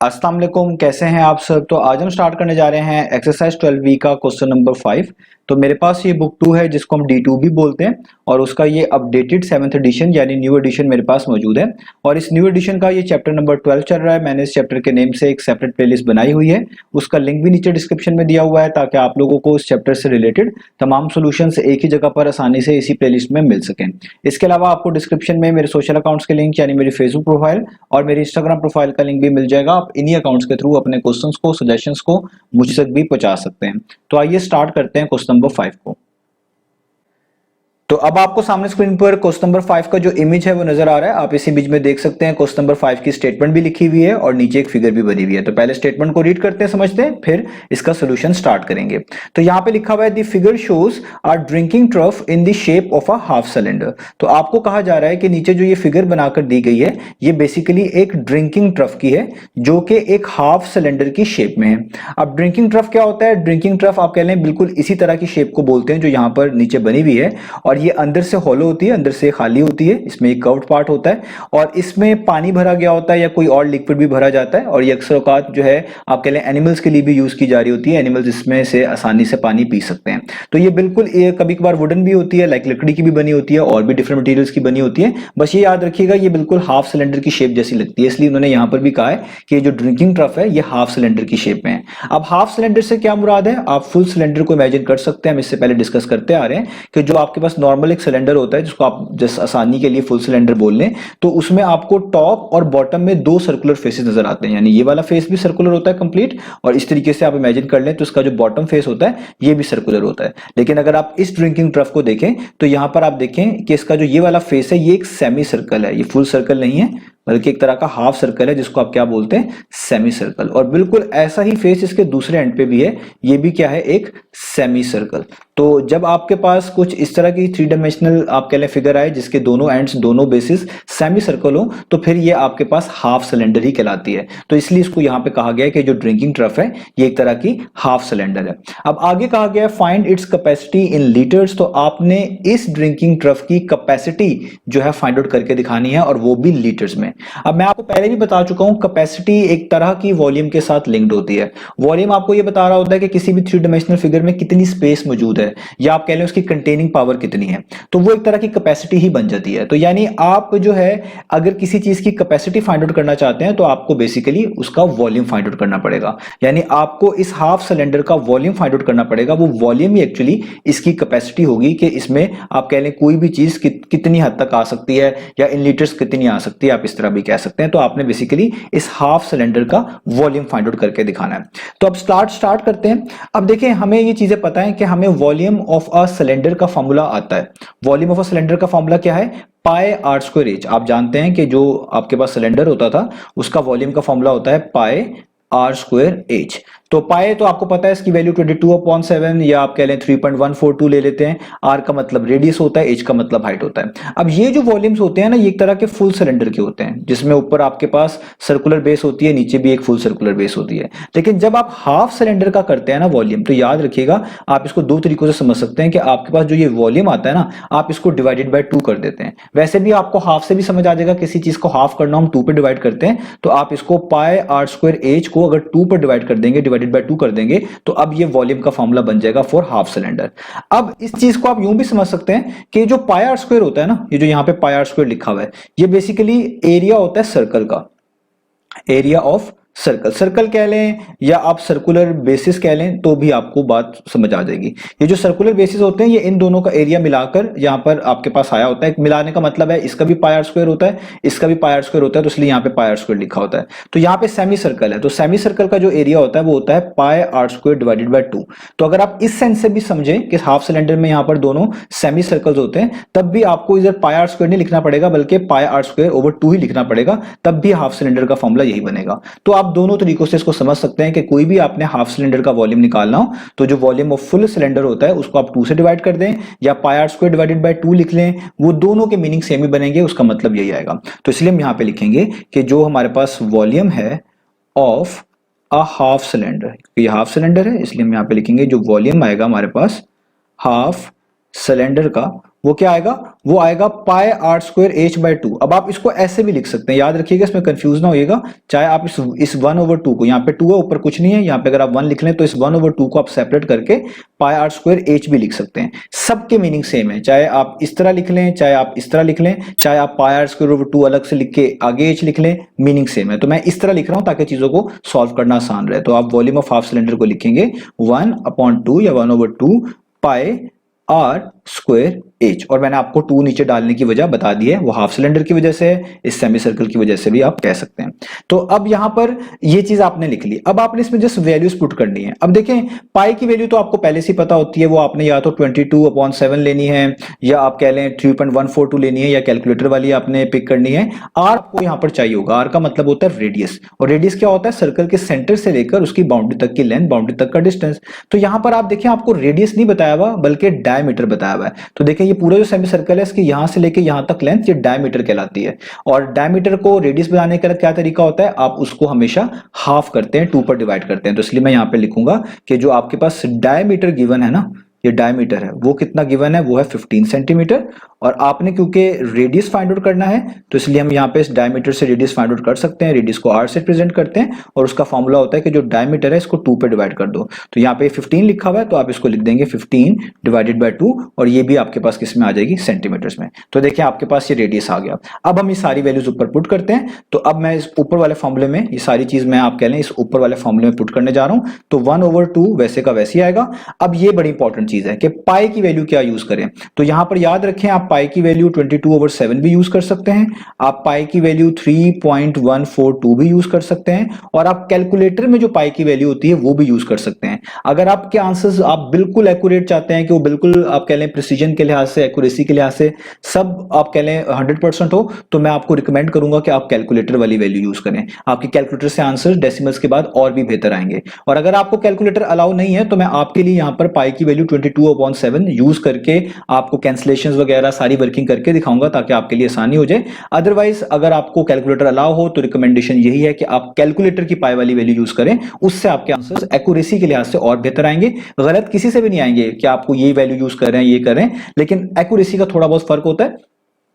अस्सलाम वालेकुम, कैसे हैं आप सब। तो आज हम स्टार्ट करने जा रहे हैं एक्सरसाइज 12 का क्वेश्चन नंबर 5। तो मेरे पास ये बुक 2 है जिसको हम D2 भी बोलते हैं और उसका ये अपडेटेड 7th एडिशन यानी न्यू एडिशन मेरे पास मौजूद है। और इस न्यू एडिशन का ये चैप्टर नंबर 12 चल रहा है। मैंने इस चैप्टर के नेम से एक सेपरेट प्लेलिस्ट बनाई हुई है, उसका लिंक भी नीचे डिस्क्रिप्शन में दिया हुआ है ताकि आप लोगों को इस चैप्टर से रिलेटेड तमाम सॉल्यूशंस एक ही जगह पर आसानी से इसी प्लेलिस्ट में मिल सकें। इसके अलावा आपको डिस्क्रिप्शन में मेरे सोशल अकाउंट्स के लिंक यानी मेरी फेसबुक प्रोफाइल और मेरी इंस्टाग्राम प्रोफाइल का लिंक भी मिल जाएगा। आप इन्हीं अकाउंट्स के थ्रू अपने क्वेश्चंस को, सजेशंस को मुझ तक भी पहुंचा सकते हैं। तो आइए स्टार्ट करते हैं क्वेश्चन नंबर 5 को। तो अब आपको सामने स्क्रीन पर क्वेश्चन नंबर 5 का जो इमेज है वो नजर आ रहा है। आप इसी बीच में देख सकते हैं क्वेश्चन नंबर 5 की स्टेटमेंट भी लिखी हुई है और नीचे एक फिगर भी बनी हुई है। तो पहले स्टेटमेंट को रीड करते हैं, समझते हैं, फिर इसका सोल्यूशन स्टार्ट करेंगे। तो यहाँ पे लिखा हुआ है the figure shows a drinking trough in the shape of a half cylinder. तो आपको कहा जा रहा है कि नीचे जो ये फिगर बनाकर दी गई है ये बेसिकली एक ड्रिंकिंग ट्रफ की है जो कि एक हाफ सिलेंडर की शेप में है। अब ड्रिंकिंग ट्रफ क्या होता है? ड्रिंकिंग ट्रफ आप कह लें बिल्कुल इसी तरह की शेप को बोलते हैं जो यहाँ पर नीचे बनी हुई है और ये अंदर से हॉलो होती है, अंदर से खाली होती है, इसमें एक कर्व्ड पार्ट होता है और इसमें पानी भरा गया होता है या कोई और लिक्विड भी भरा जाता है। और ये अक्सर औकात जो है आप कह लें एनिमल्स के लिए भी यूज की जा रही होती है। एनिमल्स इसमें से आसानी से पानी पी सकते हैं। तो ये बिल्कुल ये कभी कभार वुडन भी होती है, लाइक लकड़ी की भी बनी होती है और भी डिफरेंट मटेरियल्स की बनी होती है। बस ये याद रखिएगा ये बिल्कुल हाफ सिलेंडर की शेप जैसी लगती है, इसलिए उन्होंने यहाँ पर भी कहा है कि जो ड्रिंकिंग ट्रफ है ये हाफ सिलेंडर की शेप में है। अब हाफ सिलेंडर से क्या मुराद है? आप फुल सिलेंडर को इमेजिन कर सकते हैं। हम इससे पहले डिस्कस करते आ रहे हैं कि जो आपके पास नॉर्मल एक सिलेंडर होता है जिसको आप जस्ट आसानी के लिए फुल सिलेंडर बोल लें, तो उसमें आपको टॉप और बॉटम में दो सर्कुलर फेसेस नजर आते हैं। यानी ये वाला फेस भी सर्कुलर होता है कंप्लीट और इस तरीके से आप इमेजिन कर लें तो इसका जो बॉटम फेस होता है ये भी सर्कुलर होता है। लेकिन अगर आप इस ड्रिंकिंग ट्रफ को देखें तो यहां पर आप देखें कि इसका जो ये वाला फेस है ये एक सेमी सर्कल है, ये फुल सर्कल नहीं है बल्कि एक तरह का हाफ सर्कल है जिसको आप क्या बोलते हैं? Semi circle. और बिल्कुल ऐसा ही फेस इसके दूसरे एंड पे भी है, ये भी क्या है? एक सेमी सर्कल। तो जब आपके पास कुछ इस तरह की थ्री डायमेंशनल आप कह लें फिगर आए जिसके दोनों एंड्स, दोनों बेसिस सेमी सर्कल हो तो फिर ये आपके पास हाफ सिलेंडर ही कहलाती है। तो इसलिए इसको यहां पे कहा गया है कि जो ड्रिंकिंग ट्रफ है ये एक तरह की हाफ सिलेंडर है। अब आगे कहा गया है find its capacity in litres. तो आपने इस ड्रिंकिंग ट्रफ की कैपेसिटी जो है फाइंड आउट करके दिखानी है और वो भी लीटर्स में। अब मैं आपको पहले भी बता चुका हूं कैपेसिटी एक तरह की वॉल्यूम के साथ लिंक्ड होती है। वॉल्यूम आपको ये बता रहा होता है कि किसी भी थ्री डायमेंशनल फिगर में कितनी स्पेस मौजूद है या आप कह लें उसकी कंटेनिंग पावर कितनी है, तो वो एक तरह की कैपेसिटी ही बन जाती है। तो यानी आप जो है अगर किसी चीज की कैपेसिटी फाइंड आउट करना चाहते हैं तो आपको बेसिकली उसका वॉल्यूम फाइंड आउट करना पड़ेगा। यानी आपको इस हाफ सिलेंडर का वॉल्यूम फाइंड आउट करना पड़ेगा। वो वॉल्यूम ही एक्चुअली इसकी कैपेसिटी होगी कि इसमें आप कह लें कोई भी चीज कितनी हद तक आ सकती है या इन लीटर्स कितनी आ सकती है, आप इस तरह भी कह सकते हैं। तो आपने बेसिकली इस हाफ सिलेंडर का वॉल्यूम फाइंड आउट करके दिखाना है। तो अब स्टार्ट करते हैं। अब देखें हमें ये चीजें पता है कि हमें वॉल्यूम ऑफ अ सिलेंडर का फॉर्मूला आता है। वॉल्यूम ऑफ अ सिलेंडर का फॉर्मूला क्या है? पाई आर स्क्वायर एच। आप जानते हैं कि जो आपके पास सिलेंडर होता था उसका वॉल्यूम का फॉर्मूला होता है पाई आर स्क्वायर एच। तो पाए तो आपको पता है इसकी वैल्यू 22/7 या आप कह लें 3.142 ले लेते हैं। आर का मतलब रेडियस होता है, एच का मतलब हाइट होता है। अब ये जो वॉल्यूम्स होते हैं ना ये एक तरह के फुल सिलेंडर के होते हैं जिसमें ऊपर आपके पास सर्कुलर बेस होती है, नीचे भी एक फुल सर्कुलर बेस होती है। लेकिन जब आप हाफ सिलेंडर का करते हैं ना वॉल्यूम, तो याद रखिएगा आप इसको दो तरीकों से समझ सकते हैं कि आपके पास जो ये वॉल्यूम आता है ना आप इसको डिवाइडेड बाय 2 कर देते हैं। वैसे भी आपको हाफ से भी समझ आ जाएगा, किसी चीज को हाफ करना हम 2 पे डिवाइड करते हैं तो आप इसको पाई आर स्क्वायर एच को अगर 2 पर डिवाइड कर देंगे, डिवाइडेड बाय 2 कर देंगे तो अब ये वॉल्यूम का फॉर्मूला बन जाएगा फॉर हाफ सिलेंडर। अब इस चीज को आप यूं भी समझ सकते हैं कि जो पाई आर स्क्वायर होता है ना, ये जो यहां पे पाई आर स्क्वायर लिखा हुआ है ये बेसिकली एरिया होता है सर्कल का, एरिया ऑफ सर्कल। सर्कल कह लें या आप सर्कुलर बेसिस कह लें तो भी आपको बात समझ आ जाएगी। ये जो सर्कुलर बेसिस होते हैं ये इन दोनों का एरिया मिलाकर यहां पर आपके पास आया होता है। मिलाने का मतलब है इसका भी पाई आर स्क्वायर होता है, इसका भी पाई आर स्क्वायर होता है, तो इसलिए यहां पे पाई आर स्क्वायर लिखा होता है। तो यहां पे सेमी सर्कल है तो सेमी सर्कल का जो एरिया होता है वो होता है पाई आर स्क्वायर डिवाइडेड बाय 2। तो अगर आप इस सेंस से भी समझें कि हाफ सिलेंडर में यहां पर दोनों सेमी सर्कल्स होते हैं तब भी आपको इधर पाई आर स्क्वायर नहीं लिखना पड़ेगा बल्कि पाई आर स्क्वायर ओवर 2 ही लिखना पड़ेगा, तब भी हाफ सिलेंडर का फॉर्मूला यही बनेगा। तो आप दोनों तरीकों से इसको समझ सकते हैं कि कोई भी आपने हाफ सिलेंडर का वॉल्यूम निकालना हो तो जो वॉल्यूम ऑफ फुल सिलेंडर होता है उसको आप 2 से डिवाइड कर दें या पाई आर स्क्वायर डिवाइडेड बाय 2 लिख लें, वो दोनों के मीनिंग सेम ही बनेंगे, उसका मतलब यही आएगा। तो इसलिए हम यहां पे लिखेंगे कि जो हमारे पास वॉल्यूम है ऑफ अ हाफ सिलेंडर, ये हाफ सिलेंडर है इसलिए हम यहां पे लिखेंगे जो वॉल्यूम आएगा हमारे पास हाफ सिलेंडर का वो क्या आएगा, वो आएगा pi R square H by two. अब आप इसको ऐसे भी लिख सकते हैं, याद रखिएगा, इसमें कंफ्यूज ना होइएगा। चाहे आप इस 1/2 को, यहाँ पे 2 है ऊपर कुछ नहीं है, यहाँ पे अगर आप 1 लिख लें तो इस 1/2 को आप सेपरेट करके पाई आर स्क्वायर एच भी लिख सकते हैं। सबके मीनिंग सेम है, चाहे आप इस तरह लिख लें, चाहे आप इस तरह लिख लें, चाहे आप पाई आर स्क्वायर ओवर 2 अलग से लिख के आगे एच लिख लें, मीनिंग सेम है। तो मैं इस तरह लिख रहा हूं ताकि चीजों को सॉल्व करना आसान रहे। तो आप वॉल्यूम ऑफ हाफ सिलेंडर को लिखेंगे 1/2 या 1/2 पाई आर स्क्वायर एच, और मैंने आपको 2 नीचे डालने की वजह बता दी है, वो हाफ सिलेंडर की वजह से, इस सेमी सर्कल की वजह से भी आप कह सकते हैं। तो अब यहां पर ये चीज आपने लिख ली, अब आपने इसमें जस्ट वैल्यूज पुट करनी है। अब देखें पाई की वैल्यू तो आपको पहले से पता होती है, वो आपने या तो 22/7 लेनी है, या आप कह लें 3.142 लेनी है, या कैलकुलेटर वाली आपने पिक करनी है। आर आपको यहां पर चाहिए होगा, आर का मतलब होता है रेडियस, और रेडियस क्या होता है, सर्कल के सेंटर से लेकर उसकी बाउंड्री तक की लेंथ, बाउंड्री तक का डिस्टेंस। तो यहां पर आप देखिए आपको रेडियस नहीं बताया हुआ बल्कि डायमीटर बताया हुआ है। तो देखिए ये पूरा जो सेमी सर्कल है इसकी यहां से लेके यहां तक लेंथ, ये डायमीटर कहलाती है। और डायमीटर को रेडियस बनाने का क्या तरीका होता है, आप उसको हमेशा हाफ करते हैं, 2 पर डिवाइड करते हैं। तो इसलिए मैं यहां पे लिखूंगा कि जो आपके पास डायमीटर गिवन है ना, ये डायमीटर है, वो कितना गिवन है, वो है 15 सेंटीमीटर। और आपने क्योंकि रेडियस फाइंड आउट करना है तो इसलिए हम यहाँ पे इस डायमीटर से रेडियस फाइंड आउट कर सकते हैं। रेडियस को आर से प्रेजेंट करते हैं और उसका फॉर्मूला होता है कि जो डायमीटर है इसको 2 पे डिवाइड कर दो। तो यहाँ पे 15 लिखा हुआ है तो आप इसको लिख देंगे 15 डिवाइडेड बाय 2, और ये भी आपके पास किस में आ जाएगी, सेंटीमीटर्स में। तो देखिए आपके पास ये रेडियस आ गया। अब हम ये सारी वैल्यूज ऊपर पुट करते हैं। तो अब मैं इस ऊपर वाले फॉर्मूले में ये सारी चीज मैं आप कह लें इस ऊपर वाले फॉर्मूले में पुट करने जा रहा हूं। तो 1/2 वैसे का वैसे ही आएगा। अब ये बड़ी इंपॉर्टेंट चीज है कि पाई की वैल्यू क्या यूज करें। तो यहां पर याद रखें आप पाई की वैल्यू 22/7 भी यूज कर सकते हैं, आप पाई की वैल्यू 3.142 भी यूज कर सकते हैं, और आप कैलकुलेटर में जो पाई की वैल्यू होती है वो भी यूज कर सकते हैं। अगर आपके आंसर्स आप बिल्कुल एक्यूरेट चाहते हैं कि वो बिल्कुल आप कह लें प्रिसीजन के लिहाज से, एक्यूरेसी के लिहाज से सब आप कह लें 100% हो, तो मैं आपको रिकमेंड करूंगा कि आप कैलकुलेटर वाली वैल्यू यूज करें। आपके कैलकुलेटर से आंसर डेसिमल्स के बाद और भी बेहतर आएंगे। और अगर आपको कैलकुलेटर अलाउ नहीं है तो मैं आपके लिए यहां पर पाई की वैल्यू 22/7 यूज करके आपको कैंसलेशंस वगैरह सारी वर्किंग करके दिखाऊंगा ताकि आपके लिए आसानी हो जाए। अदरवाइज अगर आपको कैलकुलेटर अलाउ हो तो रिकमेंडेशन यही है कि आप कैलकुलेटर की पाई वाली वैल्यू यूज करें, उससे आपके आंसर्स एक्यूरेसी के लिहाज से और बेहतर आएंगे। गलत किसी से भी नहीं आएंगे कि आपको ये वैल्यू यूज कर रहे हैं, ये कर रहे हैं, लेकिन एक्यूरेसी का थोड़ा बहुत फर्क होता है,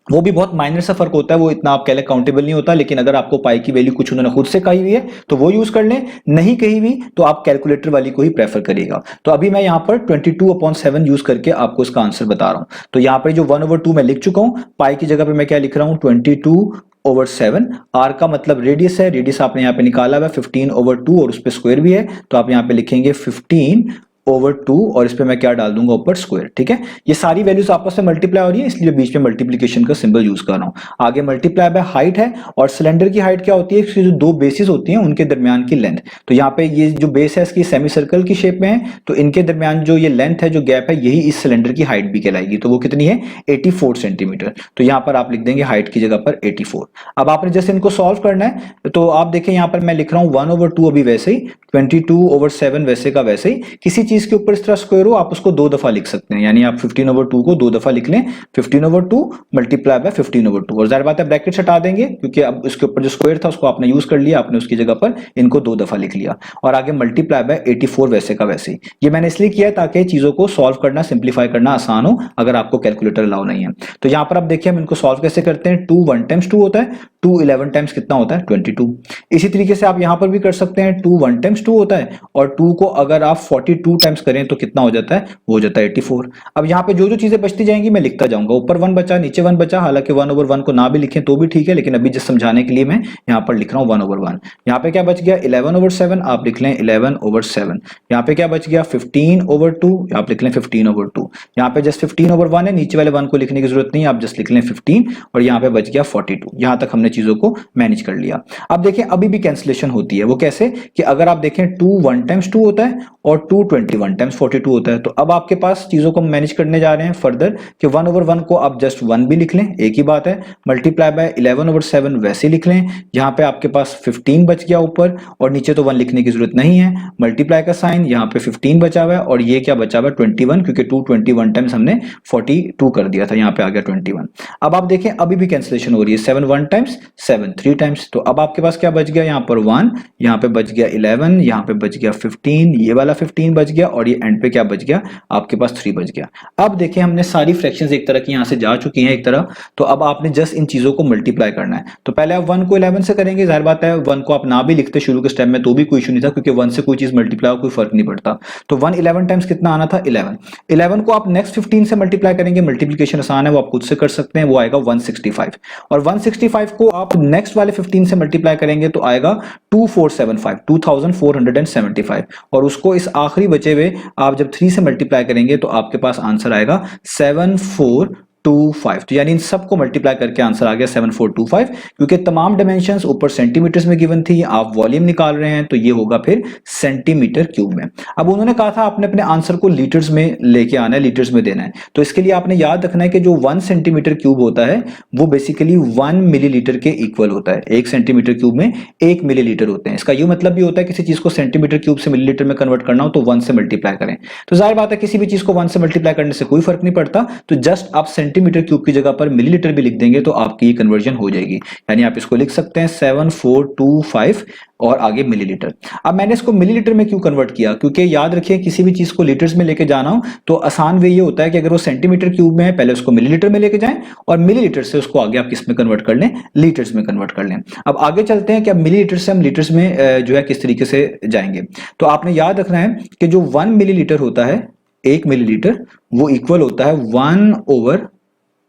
वो भी बहुत माइनर सा फर्क होता है, वो इतना आप कह लें काउंटेबल नहीं होता। लेकिन अगर आपको पाई की वैल्यू कुछ उन्होंने खुद से कही हुई है तो वो यूज कर लें, नहीं कही हुई तो आप कैलकुलेटर वाली को ही प्रेफर करिएगा। तो अभी मैं यहाँ पर 22/7 यूज करके आपको इसका आंसर बता रहा हूं। तो यहाँ पर जो 1/2 मैं लिख चुका हूं, पाई की जगह पे मैं क्या लिख रहा हूं, 22/7। आर का मतलब रेडियस है, रेडियस आपने यहाँ पे निकाला हुआ 15/2 और उस पर स्क्वायर भी है, तो आप यहाँ पे लिखेंगे 15/2 और इस पे मैं क्या डाल दूंगा, ऊपर स्क्वायर। ठीक है, ये सारी वैल्यूज आपस में मल्टीप्लाई हो रही है इसलिए बीच में मल्टीप्लिकेशन का सिंबल यूज कर रहा हूं। आगे मल्टीप्लाई बाय हाइट है, और सिलेंडर की हाइट क्या होती है, इसकी जो दो बेसिस होती हैं उनके दरमियान की लेंथ। तो यहाँ पे ये जो बेस है इसकी सेमी सर्कल की शेप में है, तो इनके दरमियान जो ये लेंथ है, जो गैप है, यही इस सिलेंडर की हाइट भी कहलाएगी। तो वो कितनी है, 84 सेंटीमीटर। तो यहाँ पर आप लिख देंगे हाइट की जगह पर 84। अब आपने जैसे इनको सॉल्व करना है तो आप देखें यहाँ पर मैं लिख रहा हूँ 1/2 अभी वैसे ही, 22/7 वैसे का वैसे ही। किसी चीज के ऊपर इस तरह स्क्वायर हो आप उसको 2 दफा लिख सकते हैं, यानी आप 15/2 को 2 दफा लिख लें, 15/2 मल्टीप्लाई बाय 15/2। और जाहिर बात है ब्रैकेट हटा देंगे क्योंकि अब इसके ऊपर जो स्क्वायर था उसको आपने यूज कर लिया, आपने उसकी जगह पर इनको 2 दफा लिख लिया। और आगे मल्टीप्लाई बाय 84 वैसे का वैसे ही। ये मैंने इसलिए किया है ताकि चीजों को सॉल्व करना, सिंप्लीफाई करना आसान हो अगर आपको कैलकुलेटर अलाउ नहीं है। तो यहां पर आप देखिए हम इनको सॉल्व कैसे करते हैं। 2 1 टाइम्स 2 होता है, 2 11 टाइम्स कितना होता है, 22। इसी तरीके से आप यहां पर भी कर सकते हैं, 2 1 टाइम्स 2 होता है, और 2 को अगर आप 42 टाइम्स करें तो कितना हो जाता है, वो हो जाता है 84। अब यहाँ पे जो जो चीजें बचती जाएंगी मैं लिखता जाऊंगा, ऊपर 1 बचा, नीचे 1 बचा। हालांकि 1/1 को ना भी लिखें तो भी ठीक है, लेकिन अभी जिस समझाने के लिए मैं यहाँ पर लिख रहा हूँ 1/1। यहाँ पे क्या बच गया, 11/7, आप लिख लें 11/7। यहाँ पे क्या बच गया, 15/2, आप लिख लें 15/2। यहाँ पे जस्ट 15/1 है, नीचे वाले 1 को लिखने की जरूरत नहीं, आप जस्ट लिख लें 15, और यहाँ पे बच गया 42। यहाँ तक हमने चीजों को मैनेज कर लिया। अब देखें अभी भी कैंसिलेशन होती है, वो कैसे कि अगर आप देखें 2 1 टाइम्स 2 होता है और 2 21 टाइम्स 42 होता है। तो अब आपके पास चीजों को मैनेज करने जा रहे हैं फर्दर कि 1/1 को आप जस्ट 1 भी लिख लें, एक ही बात है। मल्टीप्लाई बाय 11/7 वैसे लिख लें, यहाँ पे आपके पास 15 बच गया ऊपर, और नीचे तो 1 लिखने की जरूरत नहीं है। मल्टीप्लाई का साइन, यहाँ पे 15 बचा हुआ है, और ये क्या बचा हुआ है, 21, क्योंकि 2 21 टाइम्स हमने 42 कर दिया था, यहाँ पे आ गया 21। अब आप देखें अभी भी कैंसिलेशन हो रही है, 7 1 टाइम्स, 7 3 टाइम्स। तो अब आपके पास क्या बच गया, यहाँ पर 1, यहाँ पे बच गया 11, यहाँ पे बच गया 15, ये वाला 15 बच गया, गया और ये एंड पे क्या बच गया आपके पास 3 बच गया। अब देखिए हमने सारी फ्रैक्शंस एक तरह की यहाँ से जा चुकी हैं एक तरह, तो अब आपने जस्ट इन चीजों को मल्टीप्लाई करना है। तो पहले आप 1 को 11 से करेंगे, जाहिर बात है 1 को आप ना भी लिखते शुरू के स्टेप में तो भी कोई इशू नहीं था, क्योंकि 1 से कोई चीज मल्टीप्लाई हो कोई फर्क नहीं पड़ता। तो 1 11 टाइम्स कितना आना था 11। 11 को आप नेक्स्ट 15 से मल्टीप्लाई करेंगे, मल्टीप्लिकेशन आसान है वो आप खुद से कर सकते हैं, वो आएगा 165। और 165 को आप नेक्स्ट वाले 15 से मल्टीप्लाई करेंगे तो आएगा 2475 2475। और उसको इस आखिरी बचे हुए आप जब 3 से मल्टीप्लाई करेंगे तो आपके पास आंसर आएगा 7425। तो यानी इन सबको मल्टीप्लाई करके आंसर आ गया 7425, क्योंकि तमाम डायमेंशंस ऊपर सेंटीमीटर्स में गिवन थी, आप वॉल्यूम निकाल रहे हैं तो ये होगा फिर सेंटीमीटर क्यूब में। अब उन्होंने कहा था आपने अपने आंसर को लीटर्स में लेके आना है, लीटर्स में देना है। तो इसके लिए आपने याद रखना है कि जो 1 सेंटीमीटर क्यूब होता है वो बेसिकली 1 मिलीलीटर के इक्वल होता है। 1 सेंटीमीटर क्यूब में 1 मिलीलीटर होते हैं। इसका ये मतलब भी होता है किसी चीज को सेंटीमीटर क्यूब से मिलीलीटर में कन्वर्ट करना हो तो 1 से मल्टीप्लाई करें। तो जाहिर बात है किसी भी चीज को 1 से मल्टीप्लाई करने से कोई फर्क नहीं पड़ता, तो जस्ट आप सेंटीमीटर क्यूब की जगह पर मिलीलीटर भी लिख देंगे तो आपकी ये कन्वर्जन हो जाएगी। यानी आप इसको लिख सकते हैं 7425 और आगे मिलीलीटर। अब मैंने इसको मिलीलीटर में क्यों कन्वर्ट किया, क्योंकि याद रखिए किसी भी चीज को लीटर्स में लेके जाना हो तो आसान वे ये होता है कि अगर वो सेंटीमीटर क्यूब में है पहले उसको मिलीलीटर में लेके जाएं और मिलीलीटर से उसको आगे आप किस में कन्वर्ट कर लें, लीटर्स में कन्वर्ट कर लें। अब आगे चलते हैं कि अब मिलीलीटर से हम लीटर्स में जो है किस तरीके से जाएंगे। तो आपने याद रखना है कि जो 1 मिलीलीटर होता है, 1 मिलीलीटर, वो इक्वल होता है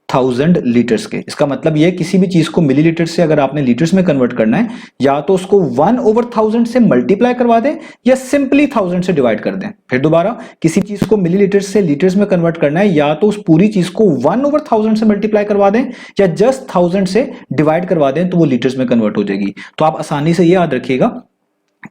1/1000 लीटर्स के। इसका मतलब यह किसी भी चीज को मिलीलीटर से अगर आपने लीटर्स में कन्वर्ट करना है या तो उसको 1/1000 से मल्टीप्लाई करवा दें या सिंपली 1000 से डिवाइड कर दें। फिर दोबारा किसी चीज को मिलीलीटर से लीटर्स में कन्वर्ट करना है या तो उस पूरी चीज को 1/1000 से मल्टीप्लाई करवा दें या जस्ट 1000 से डिवाइड करवा दें तो वो लीटर्स में कन्वर्ट हो जाएगी। तो आप आसानी से ये याद रखिएगा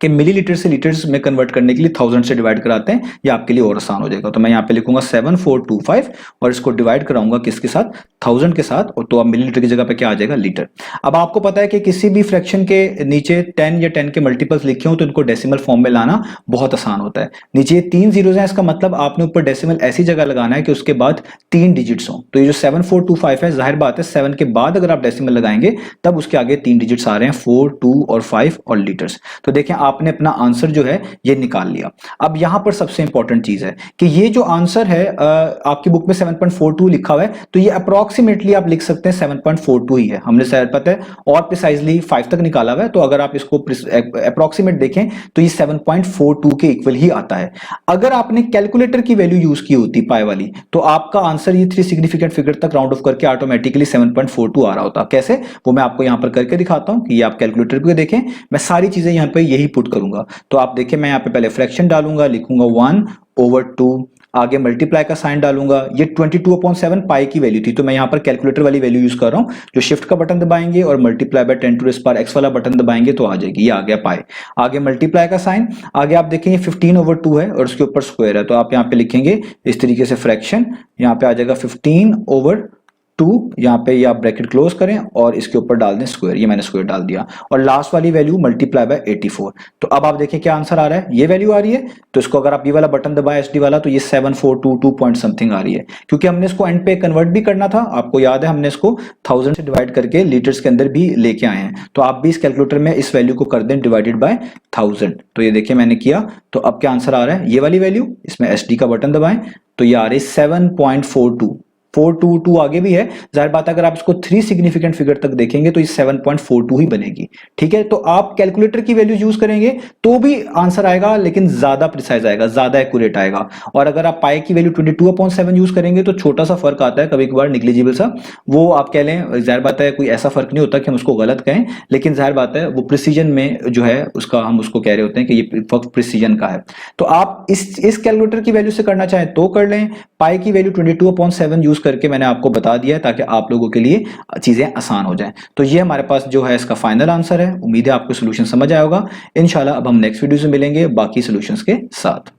कि मिलीलीटर से लीटर्स में कन्वर्ट करने के लिए 1000 से डिवाइड कराते हैं, ये आपके लिए और आसान हो जाएगा। तो मैं यहाँ पे लिखूंगा 7425 और इसको डिवाइड कराऊंगा किसके साथ, 1000 के साथ, और तो अब मिलीलीटर की जगह पे क्या आ जाएगा, लीटर। अब आपको पता है कि किसी भी फ्रैक्शन के नीचे 10 या 10 के मल्टीपल्स लिखे हो तो इनको डेसिमल फॉर्म में लाना बहुत आसान होता है। नीचे 3 जीरोस हैं, इसका मतलब आपने ऊपर डेसिमल ऐसी जगह लगाना है कि उसके बाद 3 डिजिट्स हो। तो ये जो 7425 है, जाहिर बात है 7 के बाद अगर आप डेसिमल लगाएंगे तब उसके आगे 3 डिजिट्स आ रहे हैं, 4, 2 और 5 और लीटर्स। तो देखें आपने अपना आंसर जो है ये निकाल लिया। अब यहां पर सबसे इंपॉर्टेंट चीज है कि ये जो आंसर है आपकी बुक में 7.42 लिखा हुआ है, तो ये अप्रोक्सीमेटली आप लिख सकते हैं 7.42 ही है। हमने शायद पता है और प्रिसाइजली 5 तक निकाला हुआ है, तो अगर आप इसको अप्रोक्सीमेट देखें तो ये 7.42 के इक्वल ही आता है। अगर आपने कैलकुलेटर की वैल्यू यूज की होती पाई वाली तो आपका आंसर ये 3 सिग्निफिकेंट फिगर तक राउंड ऑफ करके ऑटोमेटिकली 7.42 आ रहा होता। कैसे, वो मैं आपको यहां पर करके दिखाता हूं कि ये आप कैलकुलेटर पे देखें, मैं सारी चीजें यहां पे यही पुट करूंगा। तो आप देखिए मैं यहां पे पहले फ्रैक्शन डालूंगा, लिखूंगा 1/2, आगे मल्टीप्लाई का साइन डालूंगा। ये 22/7 पाई की वैल्यू थी, तो मैं यहां पर कैलकुलेटर वाली वैल्यू यूज कर रहा हूं। जो शिफ्ट का बटन दबाएंगे और मल्टीप्लाई बाय 10⁻x वाला बटन दबाएंगे तो आ जाएगी, ये आ गया पाई। आगे मल्टीप्लाई का साइन, आगे आप देखेंगे 15/2 है और उसके ऊपर स्क्वायर है, तो आप यहां पे लिखेंगे इस तरीके से फ्रैक्शन, यहां पे आ जाएगा 15/2, यहां पे ये आप ब्रैकेट क्लोज करें और इसके ऊपर डाल दें स्क्वायर, ये मैंने स्क्वायर डाल दिया, और लास्ट वाली वैल्यू मल्टीप्लाई बाय 84। तो अब आप देखिए क्या आंसर आ रहा है, ये वैल्यू आ रही है। तो इसको अगर आप ये वाला बटन दबाएं एसडी वाला तो ये 7422 पॉइंट समथिंग आ रही है, क्योंकि हमने इसको एंड पे कन्वर्ट भी करना था। आपको याद है हमने इसको 1000 से डिवाइड करके लीटर्स के अंदर भी लेके आए हैं, तो आप भी इस कैलकुलेटर में इस वैल्यू को कर दें डिवाइडेड बाय 1000। तो ये देखिए मैंने किया, तो अब क्या आंसर आ रहा है, ये वाली वैल्यू, इसमें एसडी का बटन दबाएं तो ये आ रही है 7.42। 422 आगे भी है, जाहिर बात है अगर आप इसको 3 सिग्निफिकेंट फिगर तक देखेंगे तो ये 7.42 ही बनेगी। ठीक है, तो आप कैलकुलेटर की वैल्यू यूज करेंगे तो भी आंसर आएगा, लेकिन ज्यादा प्रिसाइज आएगा, ज्यादा एक्यूरेट आएगा। और अगर आप पाई की वैल्यू 22/7 यूज करेंगे तो छोटा सा फर्क आता है, कभी कभार निग्लिजिबल सा, वो आप कह लें, जाहिर बात है कोई ऐसा फर्क नहीं होता कि हम उसको गलत कहें, लेकिन जाहिर बात है वो प्रिसीजन में जो है उसका हम उसको कह रहे होते हैं कि ये फर्क प्रिसीजन का है। तो आप इस कैलकुलेटर की वैल्यू से करना चाहें तो कर लें। पाई की वैल्यू 22/7 यूज करके मैंने आपको बता दिया है ताकि आप लोगों के लिए चीजें आसान हो जाएं। तो ये हमारे पास जो है इसका फाइनल आंसर है। उम्मीद है आपको सोल्यूशन समझ आया होगा। इंशाल्लाह अब हम नेक्स्ट वीडियो से मिलेंगे बाकी सोल्यूशंस के साथ।